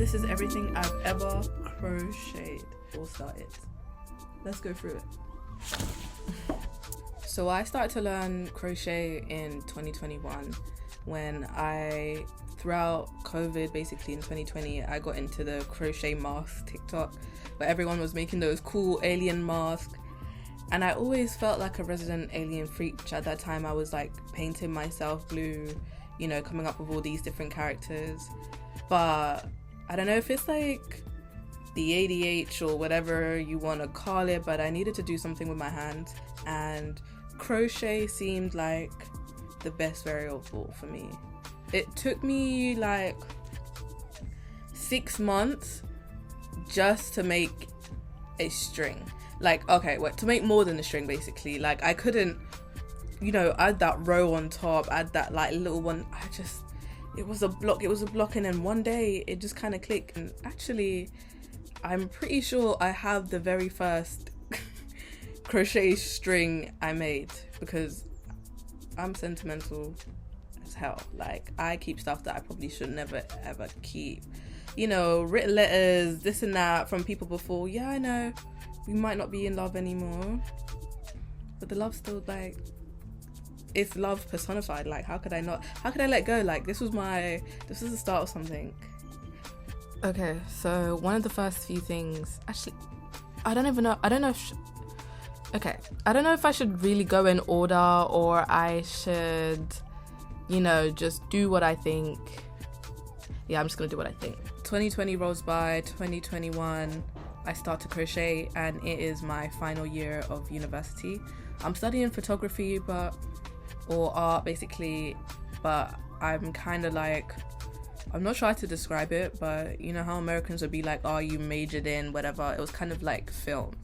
This is everything I've ever crocheted or started. Let's go through it. So I started to learn crochet in 2021 when throughout COVID, basically in 2020, I got into the crochet mask TikTok where everyone was making those cool alien masks. And I always felt like a resident alien freak. At that time, I was like painting myself blue, you know, coming up with all these different characters. But I don't know if it's like the ADH or whatever you want to call it, but I needed to do something with my hands. And crochet seemed like the best variable for me. It took me like 6 months just to make a string. Like, okay, to make more than a string, basically. Like, I couldn't, you know, add that row on top, add that like little one. It was a block, and then one day it just kind of clicked. And actually, I'm pretty sure I have the very first crochet string I made, because I'm sentimental as hell. Like, I keep stuff that I probably should never ever keep. You know, written letters, this and that from people before. Yeah, I know we might not be in love anymore, but the love's still like, it's love personified. Like, how could I let go? Like, this was the start of something. Okay, so one of the first few things, actually, I don't know if I should really go in order, or I should, you know, just do what I think. Yeah, I'm just gonna do what I think. 2020 rolls by, 2021, I start to crochet, and it is my final year of university. I'm studying photography, or art basically, but I'm kind of like, I'm not sure how to describe it, but you know how Americans would be like, oh, you majored in whatever. It was kind of like film,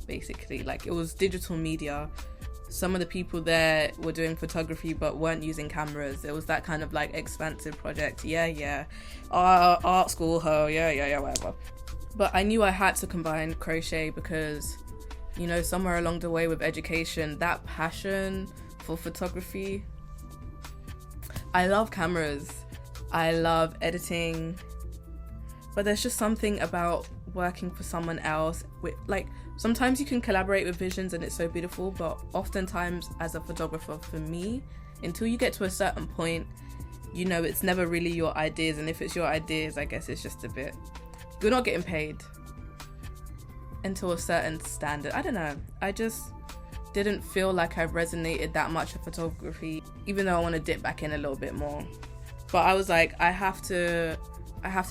basically. Like, it was digital media. Some of the people there were doing photography but weren't using cameras. It was that kind of like expansive project. Yeah. Art school, yeah, whatever. But I knew I had to combine crochet because, you know, somewhere along the way with education, that passion for photography. I love cameras. I love editing. But there's just something about working for someone else. Like, sometimes you can collaborate with visions and it's so beautiful, but oftentimes as a photographer, for me, until you get to a certain point, you know, it's never really your ideas. And if it's your ideas, I guess it's just a bit, you're not getting paid until a certain standard. I don't know. I just didn't feel like I resonated that much with photography, even though I want to dip back in a little bit more. But I was like, I have to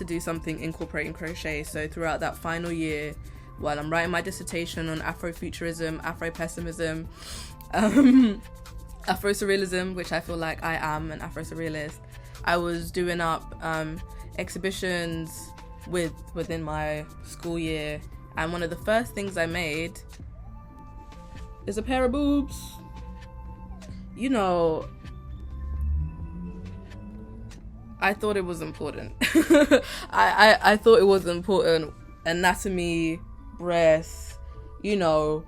do something incorporating crochet. So throughout that final year, while I'm writing my dissertation on Afrofuturism, Afro-pessimism, Afro-surrealism, which I feel like I am an Afro-surrealist, I was doing up exhibitions within my school year, and one of the first things I made is a pair of boobs. You know, I thought it was important. I thought it was important. Anatomy, breasts, you know.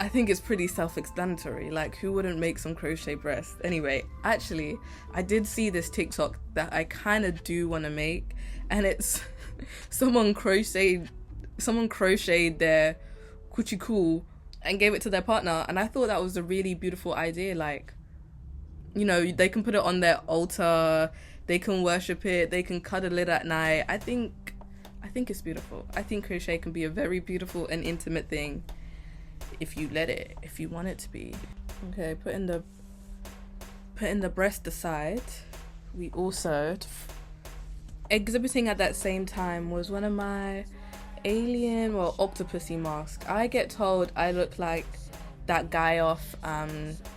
I think it's pretty self-explanatory. Like, who wouldn't make some crochet breasts? Anyway, actually, I did see this TikTok that I kind of do want to make, and it's someone crocheted their coochie cool and gave it to their partner, and I thought that was a really beautiful idea. Like, you know, they can put it on their altar, they can worship it, they can cuddle it at night. I think it's beautiful. I think crochet can be a very beautiful and intimate thing if you want it to be. Okay, putting the breast aside, we also, exhibiting at that same time was one of my alien or octopusy masks. I get told I look like that guy off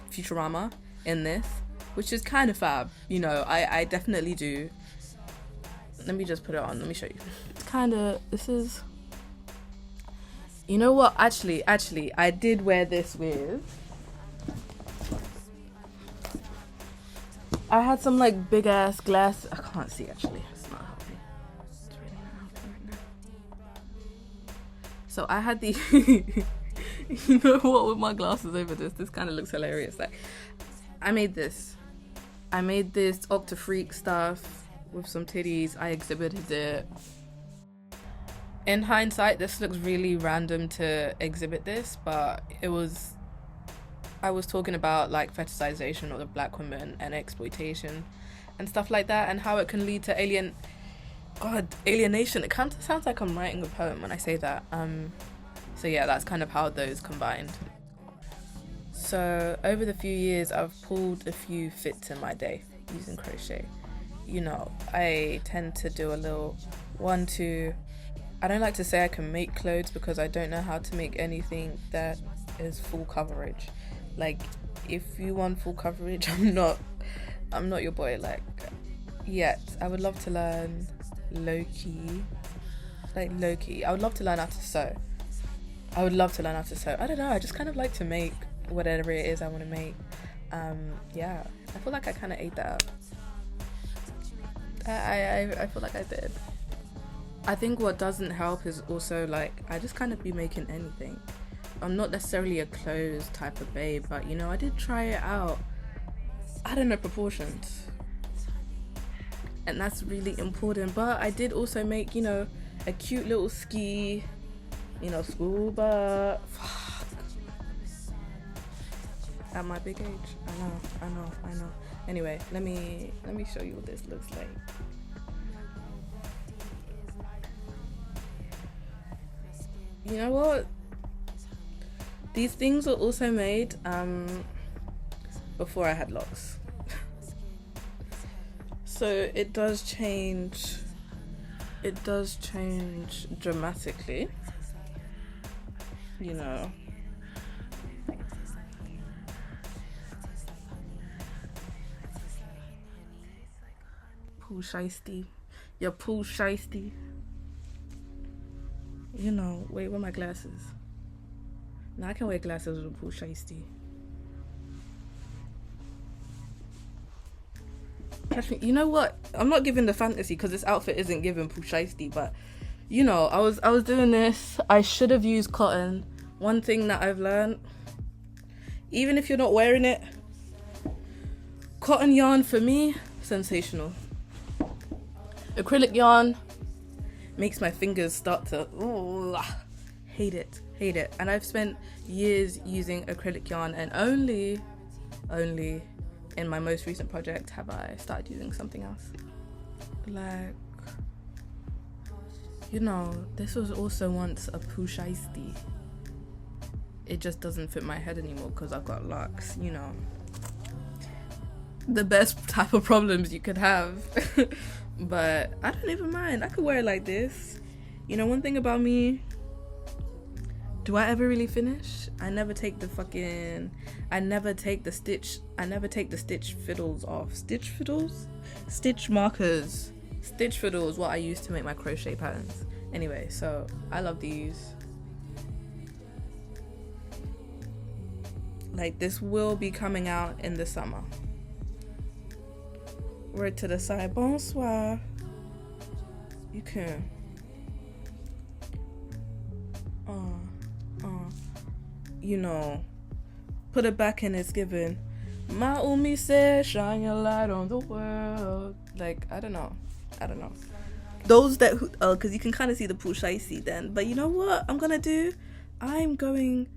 Futurama in this, which is kind of fab. You know, I definitely do. Let me just put it on. Let me show you. It's kind of, this is, you know what? Actually, I did wear this with, I had some like big ass glass. I can't see actually. It's not helping. It's really not helping right now. So I had the You know what, with my glasses over this kind of looks hilarious. Like, I made this Octafreak stuff with some titties. I exhibited it. In hindsight, this looks really random to exhibit this, but I was talking about like fetishization of the black woman and exploitation and stuff like that, and how it can lead to alienation. It kind of sounds like I'm writing a poem when I say that. So yeah, that's kind of how those combined. So over the few years, I've pulled a few fits in my day using crochet. You know, I tend to do a little 1, 2. I don't like to say I can make clothes because I don't know how to make anything that is full coverage. Like, if you want full coverage, I'm not your boy, like, yet. I would love to learn low-key. I would love to learn how to sew. I don't know, I just kind of like to make whatever it is I want to make. Yeah, I feel like I kind of ate that up. I feel like I did. I think what doesn't help is also, like, I just kind of be making anything. I'm not necessarily a clothes type of babe, but you know, I did try it out. I don't know proportions, and that's really important. But I did also make, you know, a cute little ski, you know, school, but fuck. At my big age, I know. Anyway, let me show you what this looks like. You know what? These things were also made before I had locks. So it does change dramatically, you know. Pool shiesty. Your pool shiesty. You know, wait, where are my glasses? Now I can wear glasses with a pool shiesty. Catch me. You know what? I'm not giving the fantasy because this outfit isn't giving pool shiesty, but you know, I was doing this. I should have used cotton. One thing that I've learned, even if you're not wearing it, cotton yarn for me, sensational. Acrylic yarn makes my fingers start to hate it. And I've spent years using acrylic yarn, and only in my most recent project have I started using something else. Like, you know, this was also once a pool shiesty. It just doesn't fit my head anymore because I've got locks, you know. The best type of problems you could have. But I don't even mind. I could wear it like this. You know, one thing about me, do I ever really finish? I never take the stitch fiddles off. Stitch markers. Stitch fiddles, what I use to make my crochet patterns. Anyway, so I love these. Like, this will be coming out in the summer. Word to the side. Bonsoir. You can. You know, put it back in its given. My Umi said, shine your light on the world. Like, I don't know. Those that, because you can kind of see the pool shiesty then. But you know what I'm gonna do? I'm gonna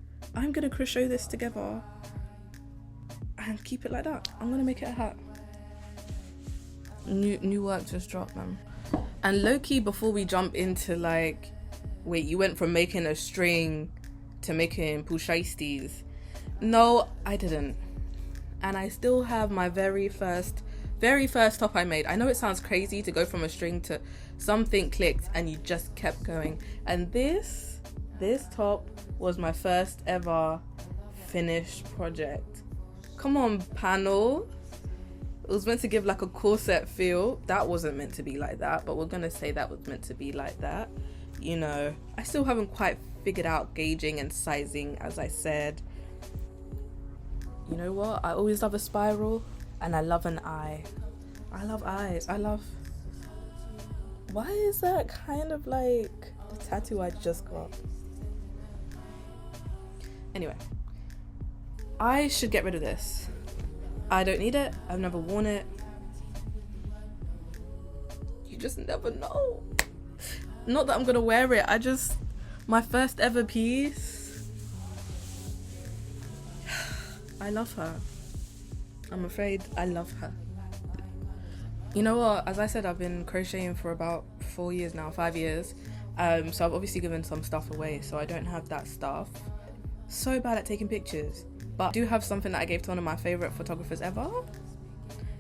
crochet this together and keep it like that. I'm gonna make it a hat. New work just dropped, man. And low-key, before we jump into, like, wait, you went from making a string to making pool shiesties. No, I didn't. And I still have my very first top I made. I know it sounds crazy to go from a string to something clicked and you just kept going. And this top was my first ever finished project. Come on, panel. It was meant to give like a corset feel. That wasn't meant to be like that, but we're gonna say that was meant to be like that. You know, I still haven't quite figured out gauging and sizing, as I said. You know what? I always love a spiral, and I love an eye. I love eyes. Why is that kind of like the tattoo I just got? Anyway, I should get rid of this. I don't need it. I've never worn it. You just never know. Not that I'm gonna wear it. My first ever piece. I love her. I'm afraid I love her. You know what? As I said, I've been crocheting for about 4 years now, 5 years. So I've obviously given some stuff away, so I don't have that stuff. So bad at taking pictures. But I do have something that I gave to one of my favorite photographers ever.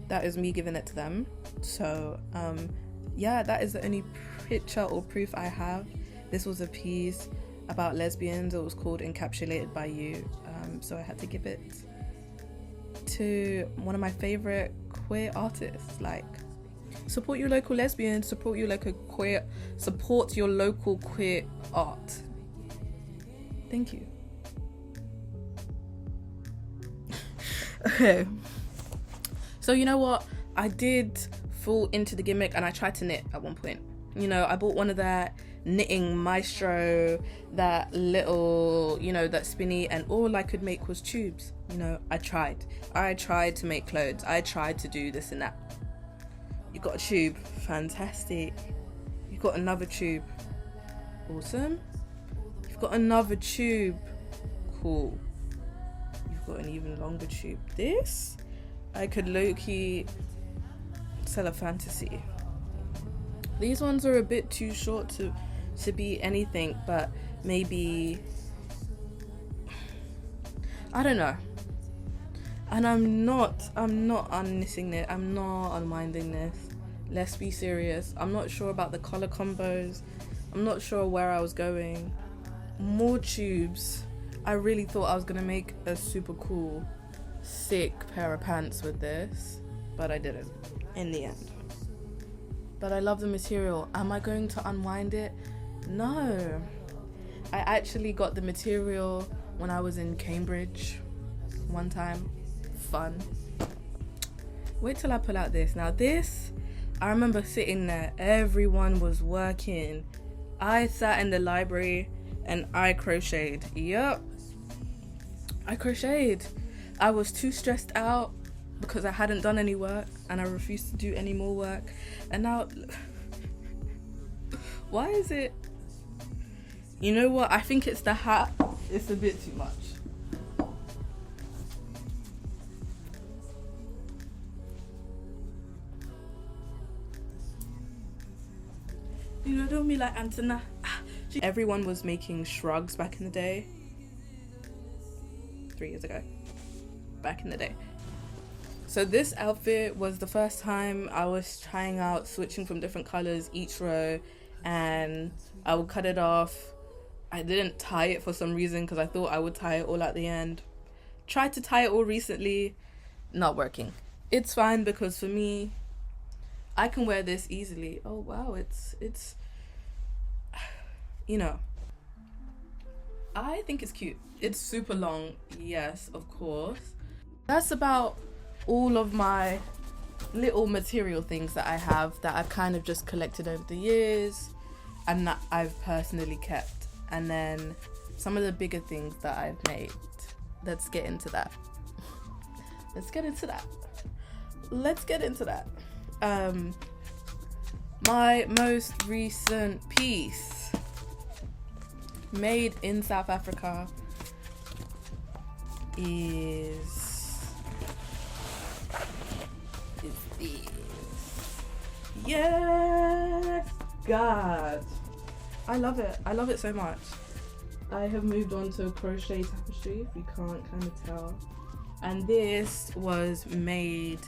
That is me giving it to them. So yeah, that is the only picture or proof I have. This was a piece about lesbians. It was called Encapsulated by You. So I had to give it to one of my favorite queer artists. Like, support your local lesbians, support your local queer art. Thank you. Okay, so you know what, I did fall into the gimmick and I tried to knit at one point. You know, I bought one of that knitting maestro, that little, you know, that spinny, and all I could make was tubes. You know, I tried to make clothes, I tried to do this and that. You got a tube, fantastic. You got another tube, awesome. You've got another tube, cool. You've got an even longer tube. This I could low-key sell a fantasy. These ones are a bit too short to be anything, but maybe, I don't know. And I'm not unknitting it, I'm not unwinding this. Let's be serious. I'm not sure about the color combos. I'm not sure where I was going. More tubes. I really thought I was gonna make a super cool, sick pair of pants with this, but I didn't in the end. But I love the material. Am I going to unwind it? No. I actually got the material when I was in Cambridge one time. Fun. Wait till I pull out this. Now this, I remember sitting there, everyone was working. I sat in the library and I crocheted. Yup, I crocheted. I was too stressed out because I hadn't done any work and I refused to do any more work. And now, why is it, you know what, I think it's the hat. It's a bit too much. You know, don't be like Antina. Everyone was making shrugs back in the day. 3 years ago. Back in the day. So this outfit was the first time I was trying out switching from different colors each row, and I would cut it off. I didn't tie it for some reason because I thought I would tie it all at the end. Tried to tie it all recently, not working. It's fine because for me, I can wear this easily. Oh wow, it's you know, I think it's cute. It's super long, yes, of course. That's about all of my little material things that I have that I've kind of just collected over the years and that I've personally kept. And then some of the bigger things that I've made. Let's get into that. Let's get into that. My most recent piece, made in South Africa, is this. Yes, God, I love it so much. I have moved on to crochet tapestry, if you can't kind of tell, and this was made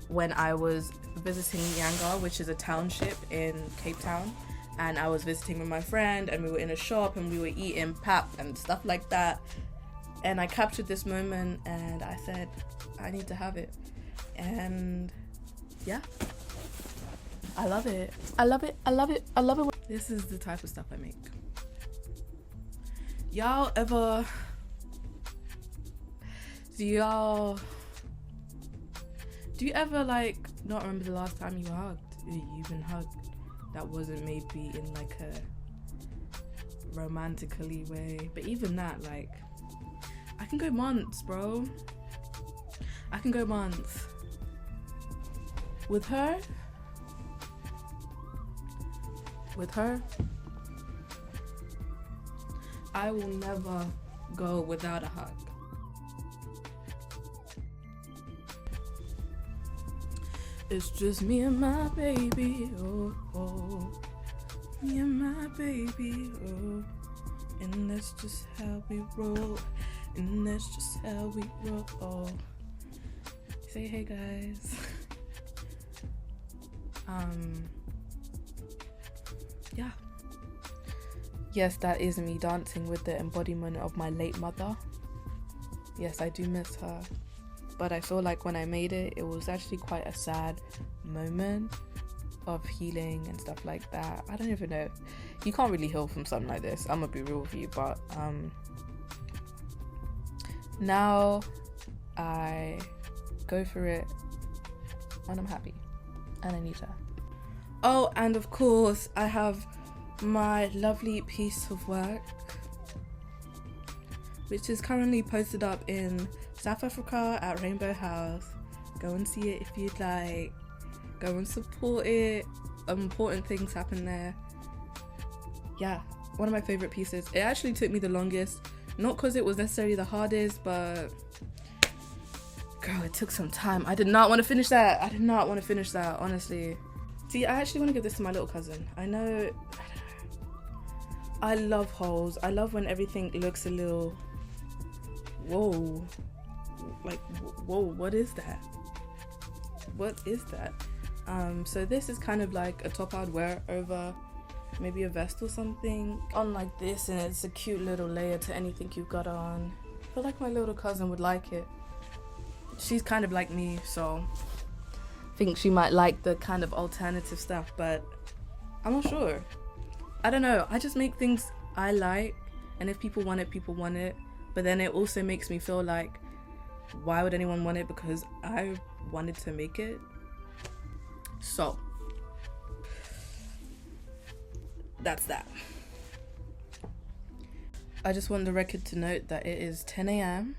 when I was visiting Yanga, which is a township in Cape Town, and I was visiting with my friend and we were in a shop and we were eating pap and stuff like that, and I captured this moment and I said I need to have it, and yeah, I love it. This is the type of stuff I make. Do you ever like not remember the last time you hugged? You've been hugged. That wasn't maybe in like a romantically way, but even that, like, I can go months, bro. I can go months. With her, I will never go without a hug. It's just me and my baby, oh, oh. Me and my baby, oh. And that's just how we roll. And that's just how we roll. Oh. Say hey, guys. Yeah. Yes, that is me dancing with the embodiment of my late mother. Yes, I do miss her. But I feel like when I made it, it was actually quite a sad moment of healing and stuff like that. I don't even know. You can't really heal from something like this. I'm gonna be real with you, but now I go for it when I'm happy and I need her. Oh, and of course I have my lovely piece of work, which is currently posted up in South Africa at Rainbow House. Go and see it if you'd like. Go and support it. Important things happen there. Yeah, one of my favorite pieces. It actually took me the longest, not because it was necessarily the hardest, but girl, it took some time. I did not want to finish that. Honestly. See, I actually want to give this to my little cousin. I know, I love holes. I love when everything looks a little, whoa, like, whoa, what is that? So this is kind of like a top I'd wear over maybe a vest or something on like this, and it's a cute little layer to anything you've got on. I feel like my little cousin would like it. She's kind of like me, so I think she might like the kind of alternative stuff, but I'm not sure. I don't know, I just make things I like, and if people want it, but then it also makes me feel like, why would anyone want it? Because I wanted to make it. So that's that. I just want the record to note that it is 10 a.m.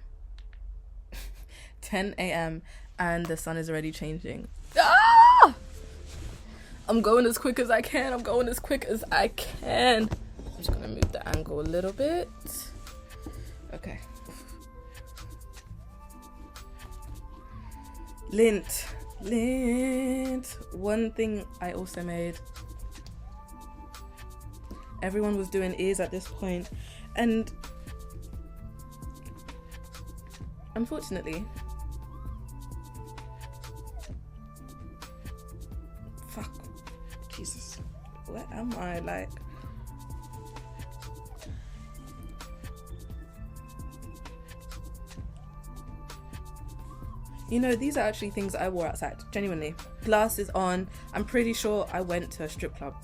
10 a.m. and the sun is already changing. Ah! I'm going as quick as I can. I'm just gonna move the angle a little bit. Okay. Lint. One thing I also made. Everyone was doing ears at this point, and unfortunately, fuck, Jesus, where am I? Like, you know, these are actually things I wore outside, genuinely. Glasses on. I'm pretty sure I went to a strip club.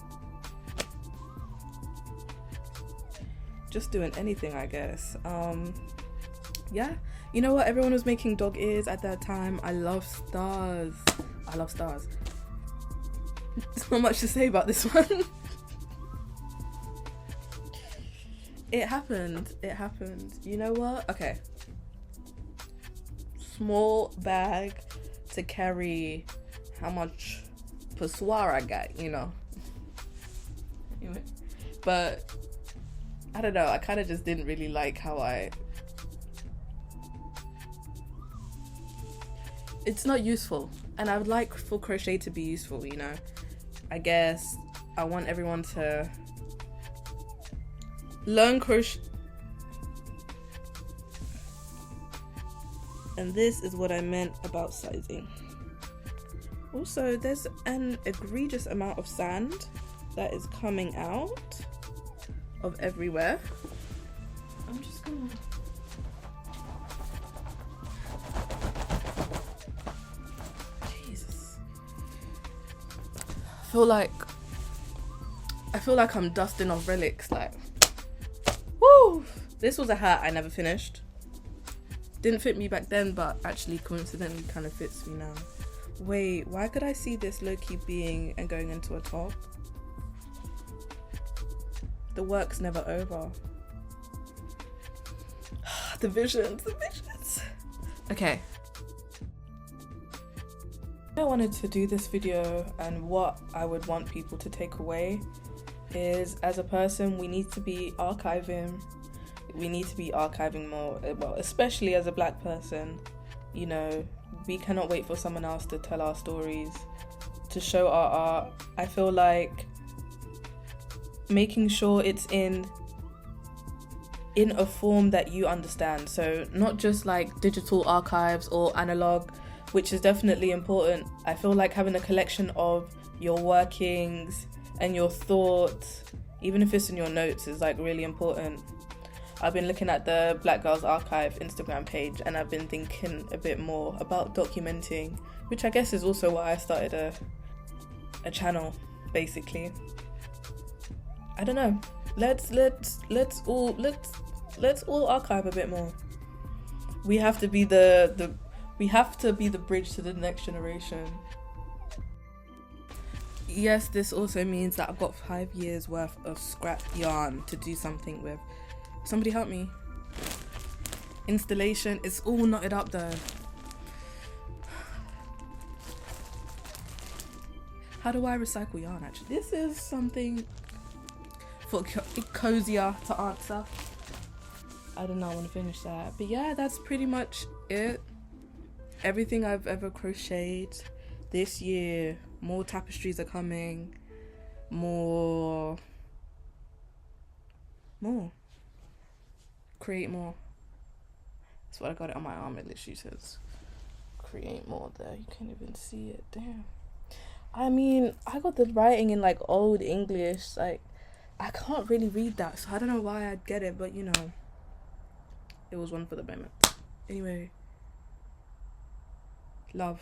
Just doing anything, I guess. Yeah, you know what? Everyone was making dog ears at that time. I love stars. There's not much to say about this one. It happened. You know what? Okay. Small bag to carry how much pissoir I got, you know. Anyway, but I don't know, I kind of just didn't really like how it's not useful, and I would like for crochet to be useful, you know. I guess I want everyone to learn crochet. And this is what I meant about sizing. Also, there's an egregious amount of sand that is coming out of everywhere. I'm just gonna... Jesus. I feel like I'm dusting off relics, like, woo! This was a hat I never finished. Didn't fit me back then, but actually coincidentally kind of fits me now. Wait, why could I see this low-key being and going into a top? The work's never over. The visions, the visions. Okay. I wanted to do this video, and what I would want people to take away is, as a person, we need to be archiving. We need to be archiving more, well, especially as a Black person. You know, we cannot wait for someone else to tell our stories, to show our art. I feel like making sure it's in a form that you understand, so not just like digital archives or analog, which is definitely important. I feel like having a collection of your workings and your thoughts, even if it's in your notes, is like really important. I've been looking at the Black Girls Archive Instagram page, and I've been thinking a bit more about documenting, which I guess is also why I started a channel, basically. I don't know. Let's all archive a bit more. We have to be the bridge to the next generation. Yes, this also means that I've got 5 years worth of scrap yarn to do something with. Somebody help me. Installation, it's all knotted up though. How do I recycle yarn actually? This is something for cozier to answer. I don't know, I want to finish that. But yeah, that's pretty much it. Everything I've ever crocheted this year. More tapestries are coming. More. Create more. That's what I got it on my arm. It literally says create more there. You can't even see it. Damn. I mean, I got the writing in like old English. Like, I can't really read that, so I don't know why I'd get it, but you know, it was one for the moment. Anyway, love.